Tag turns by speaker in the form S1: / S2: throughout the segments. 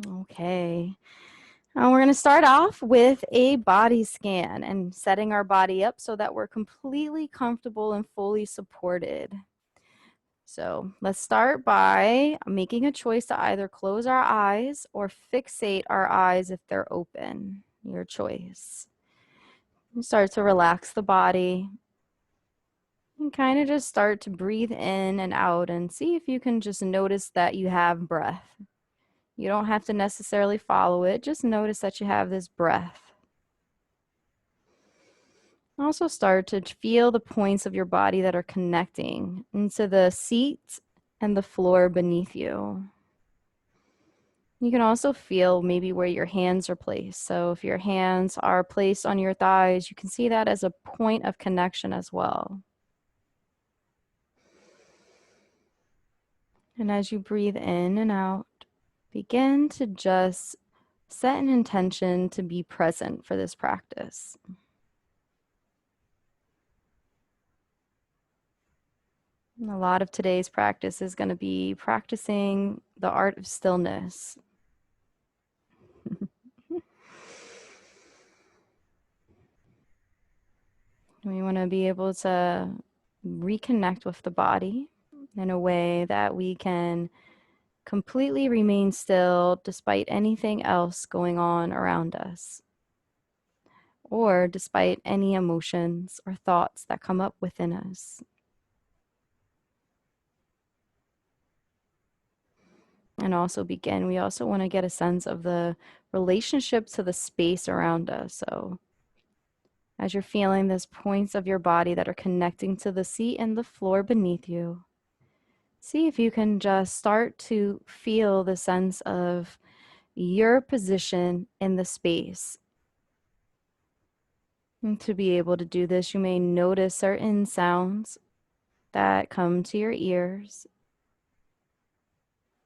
S1: Okay. We're going to start off with a body scan and setting our body up so that we're completely comfortable and fully supported. So let's start by making a choice to either close our eyes or fixate our eyes if they're open. Your choice. You start to relax the body and kind of just start to breathe in and out and see if you can just notice that you have breath. You don't have to necessarily follow it, just notice that you have this breath. Also start to feel the points of your body that are connecting into the seat and the floor beneath you. You can also feel maybe where your hands are placed. So if your hands are placed on your thighs, you can see that as a point of connection as well. And as you breathe in and out, begin to just set an intention to be present for this practice. A lot of today's practice is going to be practicing the art of stillness. We want to be able to reconnect with the body in a way that we can completely remain still despite anything else going on around us, or despite any emotions or thoughts that come up within us. And also we also want to get a sense of the relationship to the space around us. So as you're feeling those points of your body that are connecting to the seat and the floor beneath you, see if you can just start to feel the sense of your position in the space. And to be able to do this, you may notice certain sounds that come to your ears.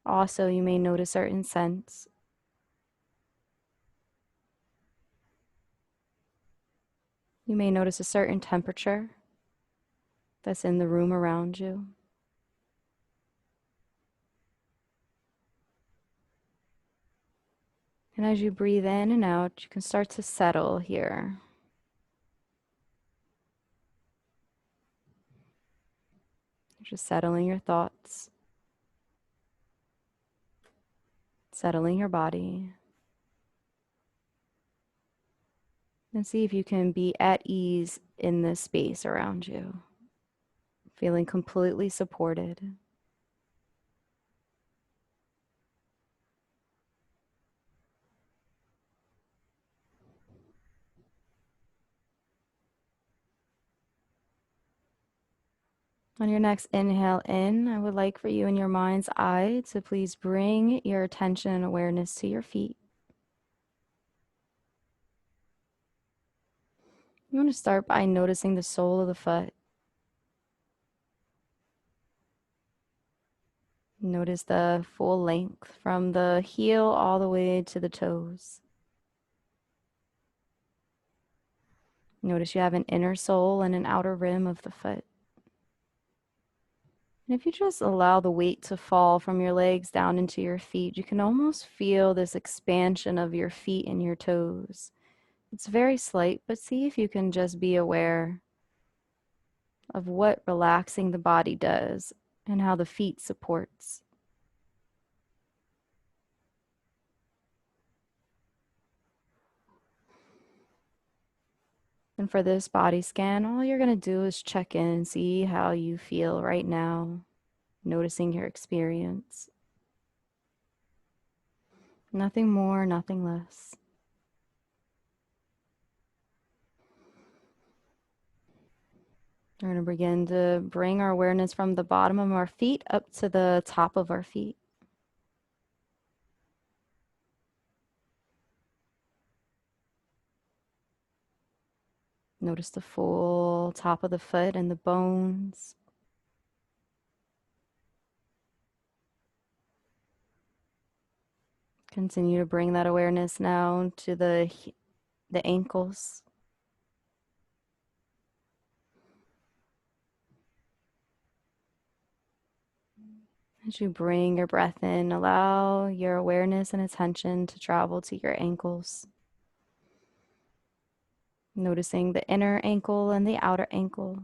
S1: Also, you may notice certain scents. You may notice a certain temperature that's in the room around you. And as you breathe in and out, you can start to settle here. Just settling your thoughts, settling your body. And see if you can be at ease in this space around you, feeling completely supported. On your next inhale in, I would like for you in your mind's eye to please bring your attention and awareness to your feet. You want to start by noticing the sole of the foot. Notice the full length from the heel all the way to the toes. Notice you have an inner sole and an outer rim of the foot. And if you just allow the weight to fall from your legs down into your feet, you can almost feel this expansion of your feet and your toes. It's very slight, but see if you can just be aware of what relaxing the body does and how the feet supports. And for this body scan, all you're going to do is check in and see how you feel right now, noticing your experience. Nothing more, nothing less. We're going to begin to bring our awareness from the bottom of our feet up to the top of our feet. Notice the full top of the foot and the bones. Continue to bring that awareness now to the ankles. As you bring your breath in, allow your awareness and attention to travel to your ankles, noticing the inner ankle and the outer ankle.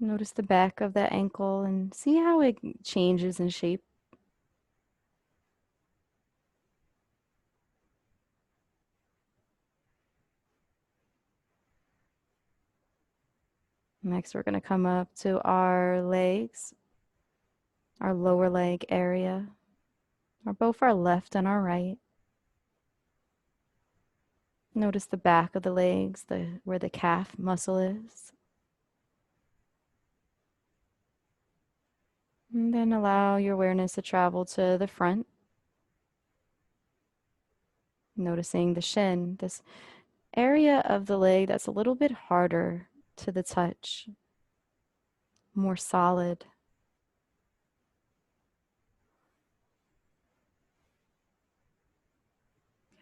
S1: Notice the back of that ankle and see how it changes in shape. Next, we're going to come up to our legs, our lower leg area, or both our left and our right. Notice the back of the legs, where the calf muscle is. And then allow your awareness to travel to the front, noticing the shin, this area of the leg that's a little bit harder to the touch, more solid.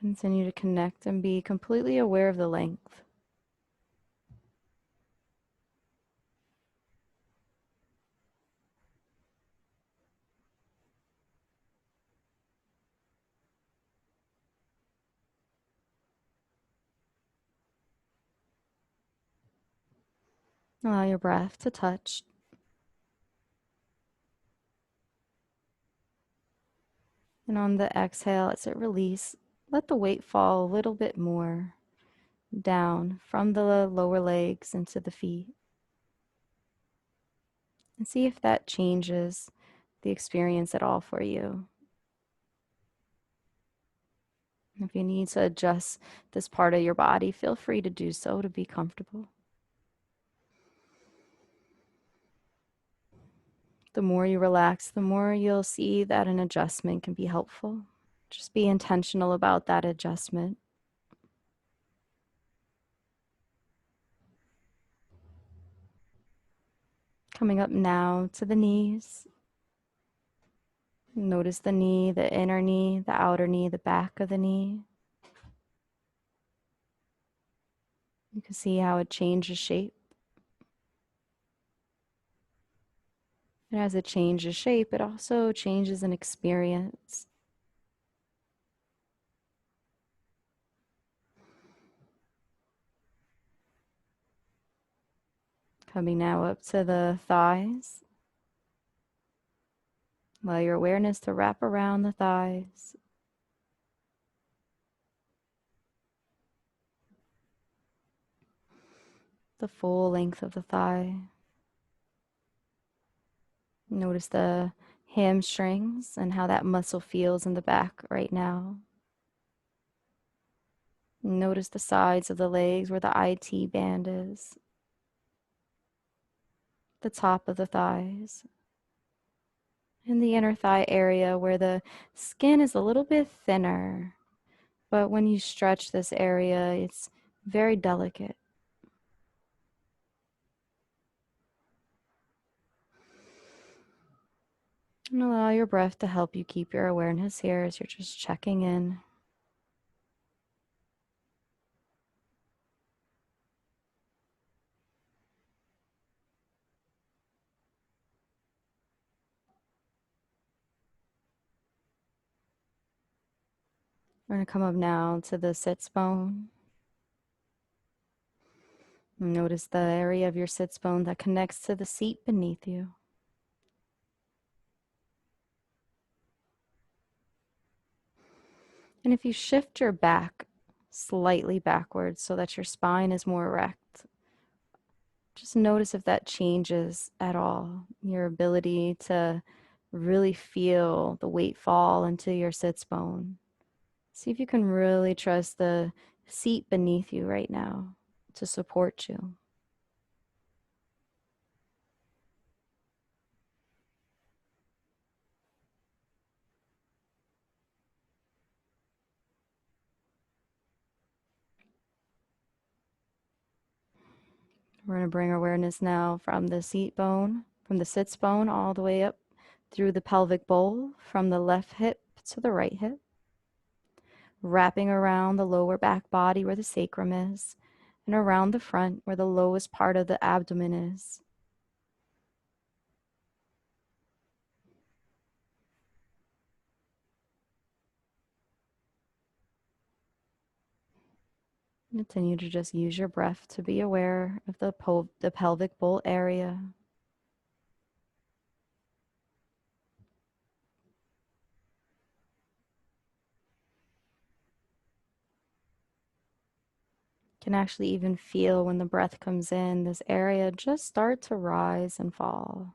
S1: Continue to connect and be completely aware of the length. Allow your breath to touch. And on the exhale, as it release, let the weight fall a little bit more down from the lower legs into the feet. And see if that changes the experience at all for you. If you need to adjust this part of your body, feel free to do so to be comfortable. The more you relax, the more you'll see that an adjustment can be helpful. Just be intentional about that adjustment. Coming up now to the knees. Notice the knee, the inner knee, the outer knee, the back of the knee. You can see how it changes shape. And as it changes shape, it also changes in experience. Coming now up to the thighs. Allow your awareness to wrap around the thighs. The full length of the thigh. Notice the hamstrings and how that muscle feels in the back right now. Notice the sides of the legs where the IT band is. The top of the thighs. And the inner thigh area where the skin is a little bit thinner. But when you stretch this area, it's very delicate. And allow your breath to help you keep your awareness here as you're just checking in. We're going to come up now to the sits bone. Notice the area of your sits bone that connects to the seat beneath you. And if you shift your back slightly backwards so that your spine is more erect, just notice if that changes at all. Your ability to really feel the weight fall into your sits bone. See if you can really trust the seat beneath you right now to support you. We're going to bring awareness now from the seat bone, from the sits bone, all the way up through the pelvic bowl, from the left hip left to the right hip, wrapping around the lower back body where the sacrum is, and around the front where the lowest part of the abdomen is. Continue to just use your breath to be aware of the pelvic bowl area. You can actually even feel when the breath comes in, this area just start to rise and fall.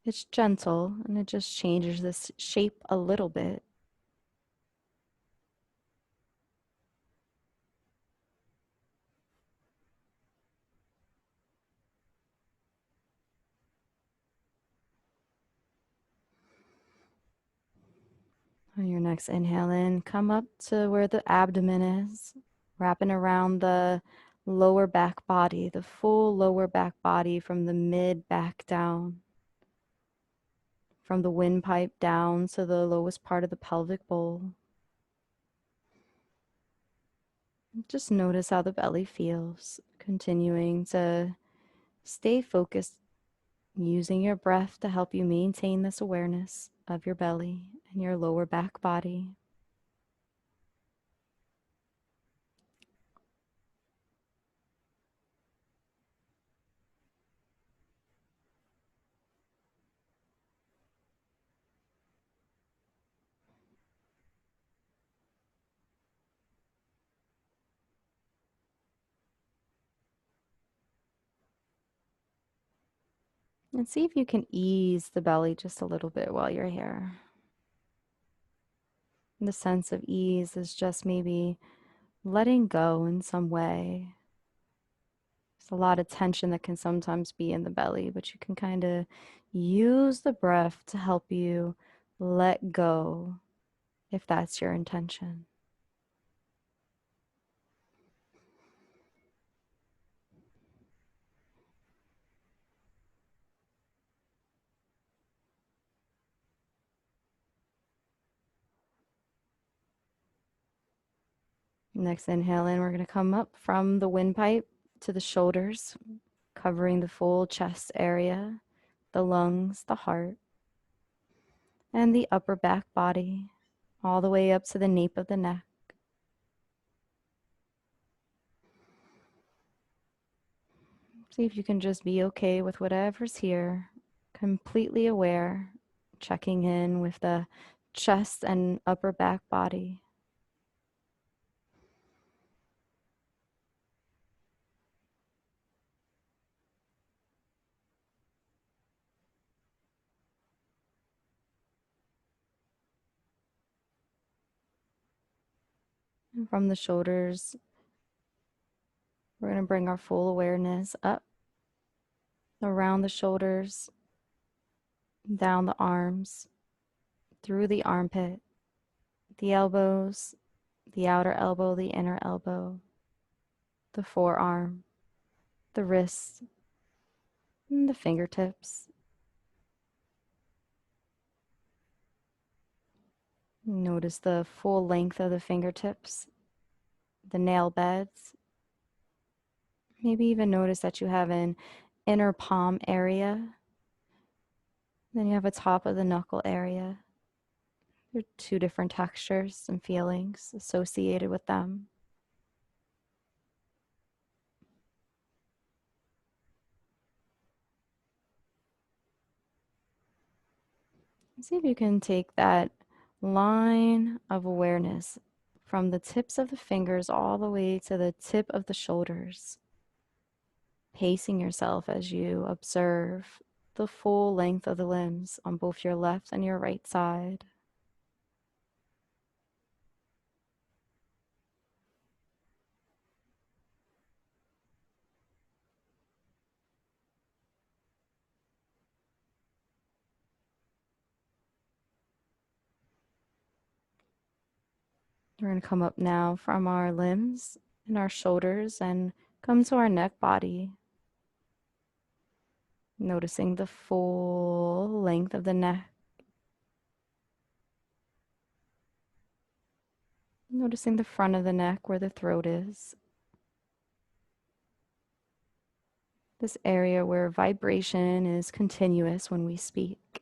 S1: It's gentle and it just changes this shape a little bit. On your next inhale in, come up to where the abdomen is, wrapping around the lower back body, the full lower back body from the mid back down, from the windpipe down to the lowest part of the pelvic bowl. Just notice how the belly feels, continuing to stay focused, using your breath to help you maintain this awareness of your belly and your lower back body. And see if you can ease the belly just a little bit while you're here. The sense of ease is just maybe letting go in some way. There's a lot of tension that can sometimes be in the belly, but you can kind of use the breath to help you let go if that's your intention. Next inhale in, we're going to come up from the windpipe to the shoulders, covering the full chest area, the lungs, the heart, and the upper back body, all the way up to the nape of the neck. See if you can just be okay with whatever's here, completely aware, checking in with the chest and upper back body. And from the shoulders, we're going to bring our full awareness up, around the shoulders, down the arms, through the armpit, the elbows, the outer elbow, the inner elbow, the forearm, the wrists, and the fingertips. Notice the full length of the fingertips, the nail beds. Maybe even notice that you have an inner palm area. Then you have a top of the knuckle area. There are two different textures and feelings associated with them. See if you can take that line of awareness from the tips of the fingers all the way to the tip of the shoulders, pacing yourself as you observe the full length of the limbs on both your left and your right side. We're going to come up now from our limbs and our shoulders and come to our neck body. Noticing the full length of the neck, Noticing the front of the neck where the throat is. This area where vibration is continuous when we speak.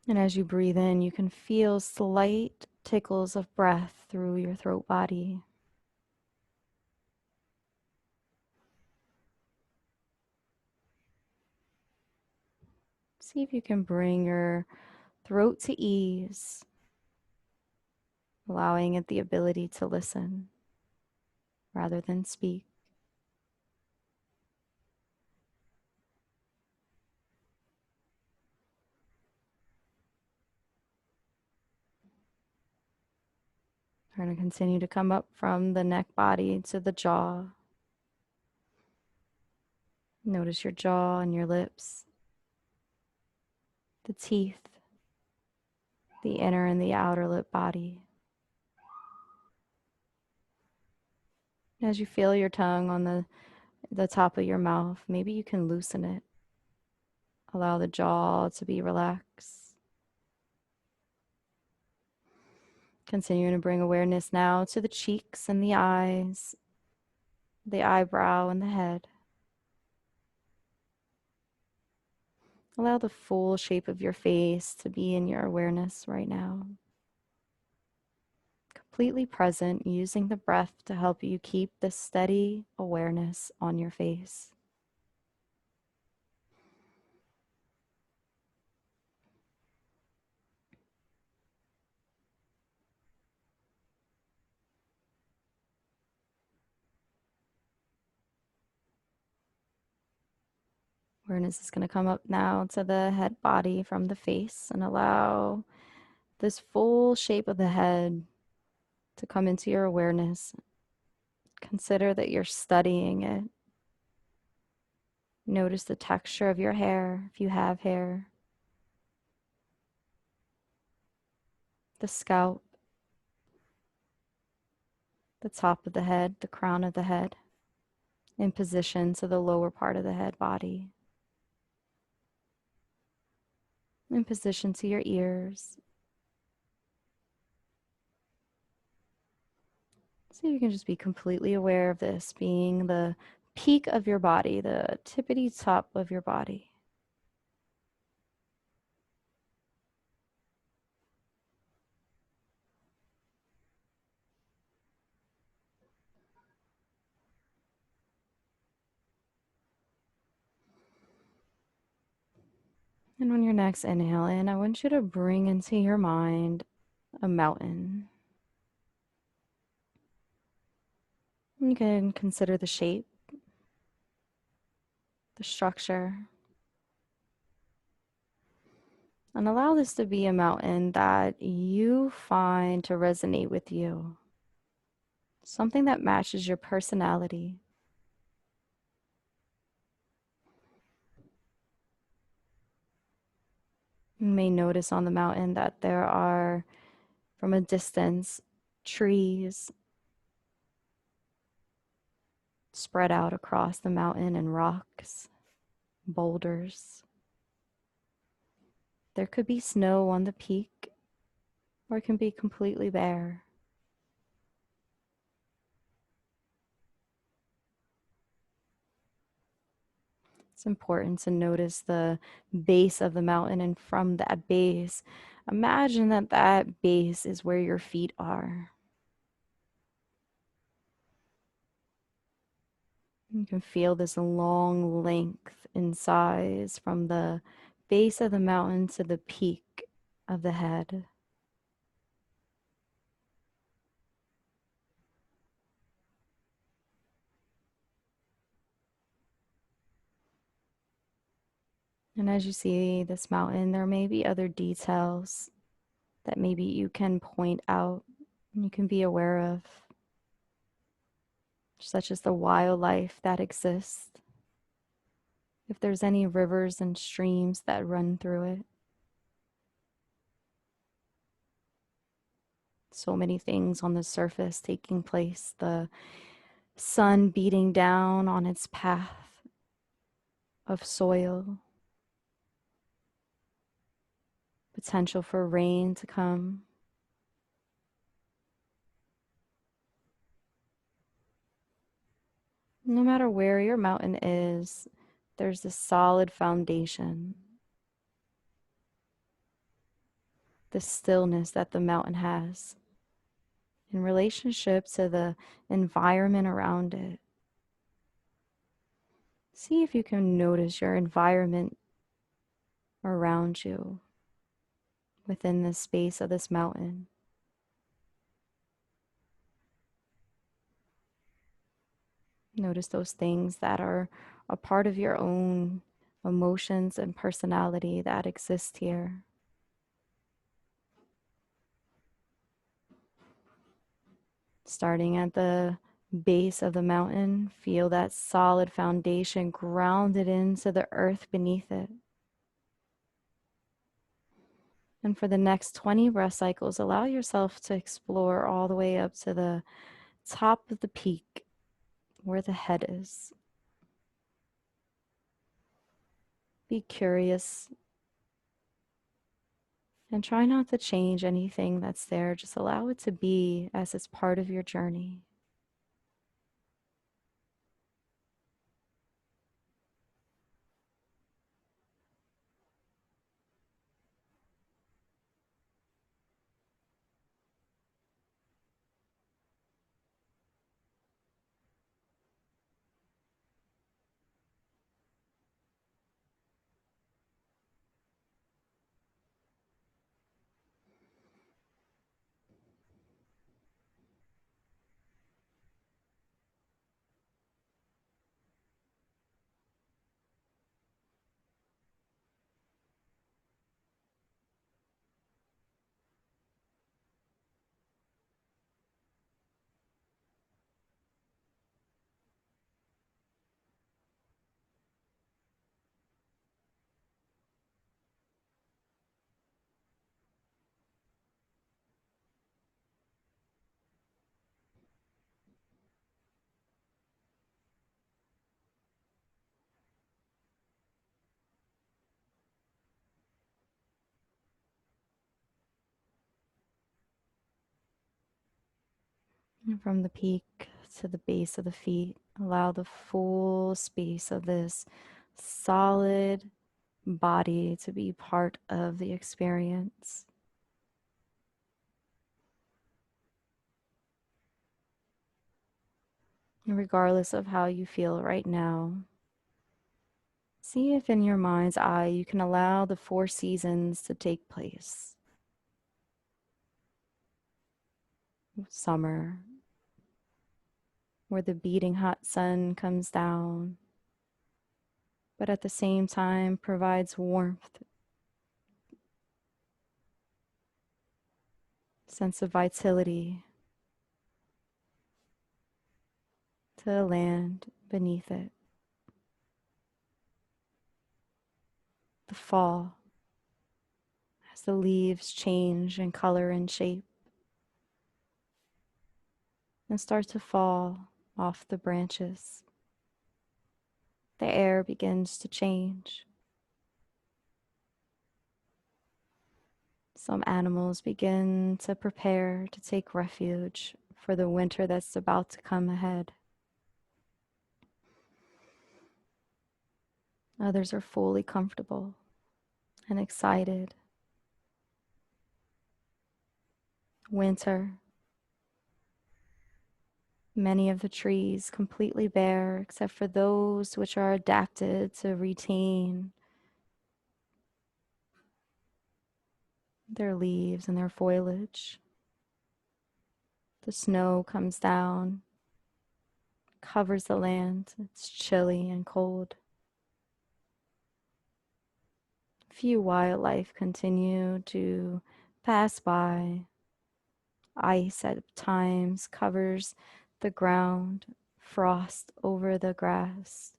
S1: And as you breathe in, you can feel slight tickles of breath through your throat body. See if you can bring your throat to ease, allowing it the ability to listen rather than speak. We're going to continue to come up from the neck body to the jaw. Notice your jaw and your lips, the teeth, the inner and the outer lip body. As you feel your tongue on the top of your mouth, maybe you can loosen it. Allow the jaw to be relaxed. Continuing to bring awareness now to the cheeks and the eyes, the eyebrow and the head. Allow the full shape of your face to be in your awareness right now. Completely present, using the breath to help you keep the steady awareness on your face. Awareness is going to come up now to the head body from the face and allow this full shape of the head to come into your awareness. Consider that you're studying it. Notice the texture of your hair, if you have hair, the scalp, the top of the head, the crown of the head, in position to the lower part of the head body, in position to your ears. So you can just be completely aware of this being the peak of your body, the tippity top of your body. And on your next inhale in, I want you to bring into your mind a mountain. You can consider the shape, the structure, and allow this to be a mountain that you find to resonate with you. Something that matches your personality. You may notice on the mountain that there are, from a distance, trees spread out across the mountain and rocks, boulders. There could be snow on the peak, or it can be completely bare. It's important to notice the base of the mountain, and from that base, imagine that that base is where your feet are. You can feel this long length in size from the base of the mountain to the peak of the head. And as you see this mountain, there may be other details that maybe you can point out and you can be aware of, such as the wildlife that exists, if there's any rivers and streams that run through it. So many things on the surface taking place, the sun beating down on its path of soil, potential for rain to come. No matter where your mountain is, there's a solid foundation, the stillness that the mountain has in relationship to the environment around it. See if you can notice your environment around you within the space of this mountain. Notice those things that are a part of your own emotions and personality that exist here. Starting at the base of the mountain, feel that solid foundation grounded into the earth beneath it. And for the next 20 breath cycles, allow yourself to explore all the way up to the top of the peak where the head is. Be curious and try not to change anything that's there. Just allow it to be as it's part of your journey. And from the peak to the base of the feet, allow the full space of this solid body to be part of the experience. And regardless of how you feel right now, see if in your mind's eye you can allow the 4 seasons to take place. Summer, where the beating hot sun comes down, but at the same time provides warmth, sense of vitality to the land beneath it. The fall, as the leaves change in color and shape and start to fall off the branches. The air begins to change. Some animals begin to prepare to take refuge for the winter that's about to come ahead. Others are fully comfortable and excited. Winter. Many of the trees completely bare except for those which are adapted to retain their leaves and their foliage. The snow comes down, covers the land. It's chilly and cold. Few wildlife continue to pass by. Ice at times covers the ground, frost over the grass.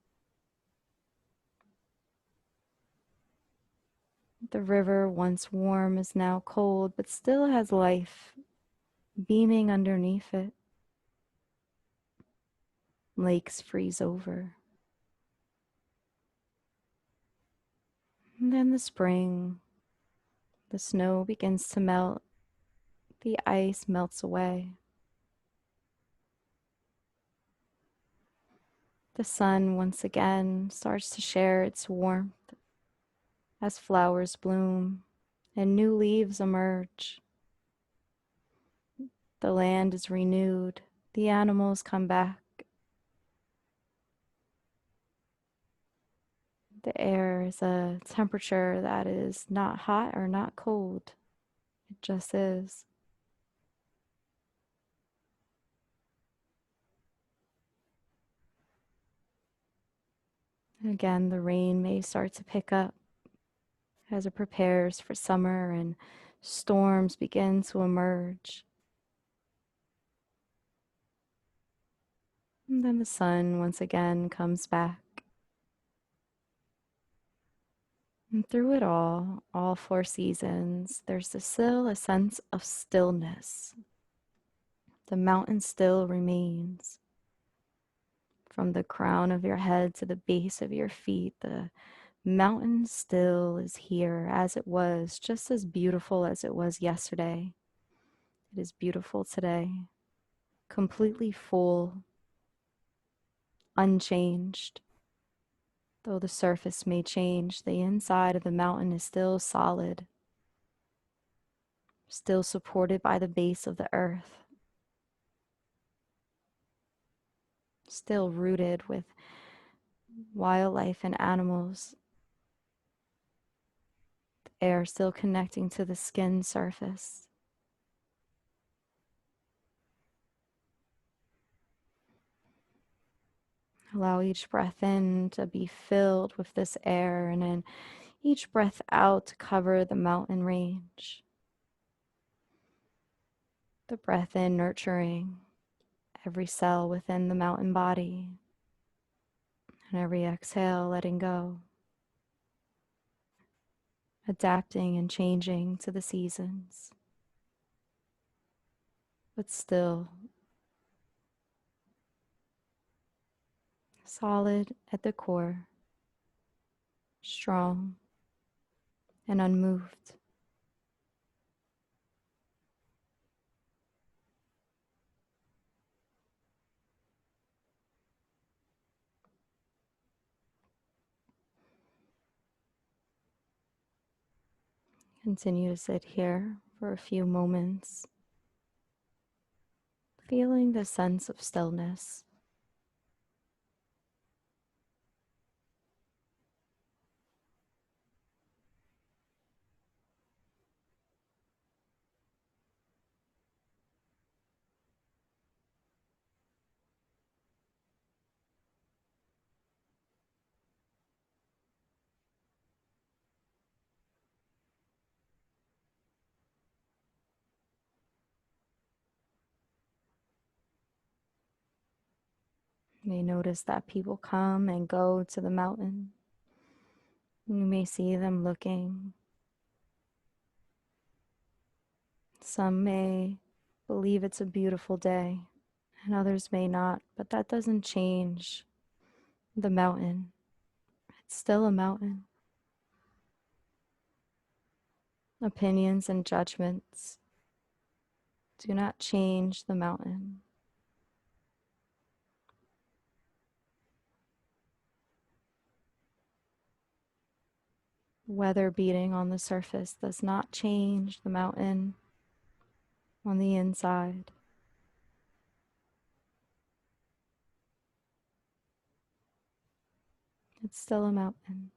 S1: The river, once warm, is now cold, but still has life beaming underneath it. Lakes freeze over. And then the The snow begins to melt. The ice melts away. The sun once again starts to share its warmth as flowers bloom and new leaves emerge. The land is renewed. The animals come back. The air is a temperature that is not hot or not cold. It just is. Again, the rain may start to pick up as it prepares for summer and storms begin to emerge. And then the sun once again comes back. And through it all 4 seasons, there's still a sense of stillness. The mountain still remains. From the crown of your head to the base of your feet, the mountain still is here as it was, just as beautiful as it was yesterday. It is beautiful today, completely full, unchanged. Though the surface may change, the inside of the mountain is still solid, still supported by the base of the earth, still rooted with wildlife and animals, the air still connecting to the skin surface. Allow each breath in to be filled with this air, and then each breath out to cover the mountain range. The breath in nurturing every cell within the mountain body, and every exhale letting go, adapting and changing to the seasons, but still solid at the core, strong and unmoved. Continue to sit here for a few moments, feeling the sense of stillness. You may notice that people come and go to the mountain. You may see them looking. Some may believe it's a beautiful day, and others may not, but that doesn't change the mountain. It's still a mountain. Opinions and judgments do not change the mountain. Weather beating on the surface does not change the mountain on the inside. It's still a mountain.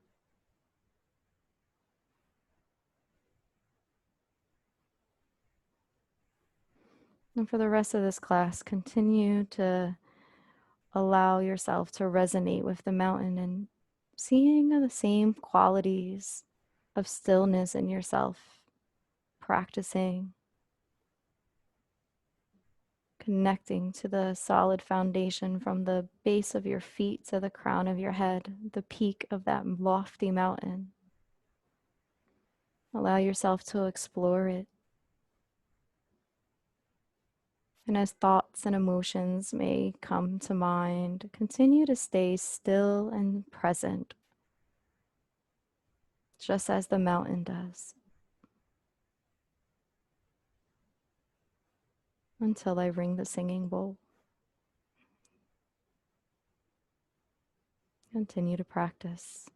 S1: And for the rest of this class, continue to allow yourself to resonate with the mountain and seeing the same qualities of stillness in yourself, practicing, connecting to the solid foundation from the base of your feet to the crown of your head, the peak of that lofty mountain. Allow yourself to explore it. And as thoughts and emotions may come to mind, continue to stay still and present, just as the mountain does. until I ring the singing bowl. Continue to practice.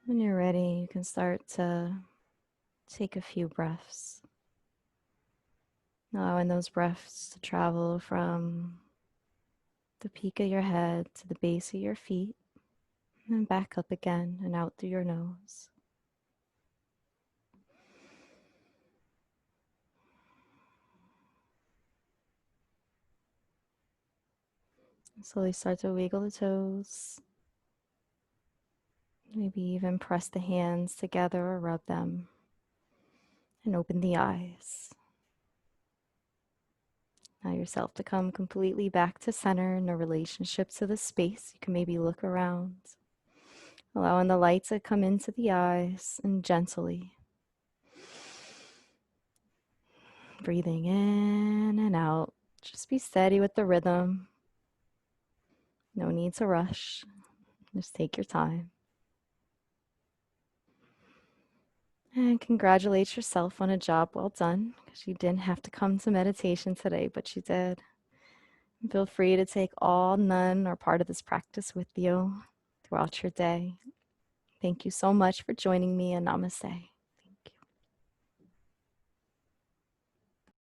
S1: When you're ready, you can start to take a few breaths, allowing those breaths to travel from the peak of your head to the base of your feet, and then back up again and out through your nose. Slowly start to wiggle the toes. Maybe even press the hands together or rub them. And open the eyes. Allow yourself to come completely back to center in a relationship to the space. You can maybe look around, allowing the light to come into the eyes and gently breathing in and out. Just be steady with the rhythm. No need to rush. Just take your time. And congratulate yourself on a job well done, because you didn't have to come to meditation today, but you did. Feel free to take all, none, or part of this practice with you throughout your day. Thank you so much for joining me, and namaste.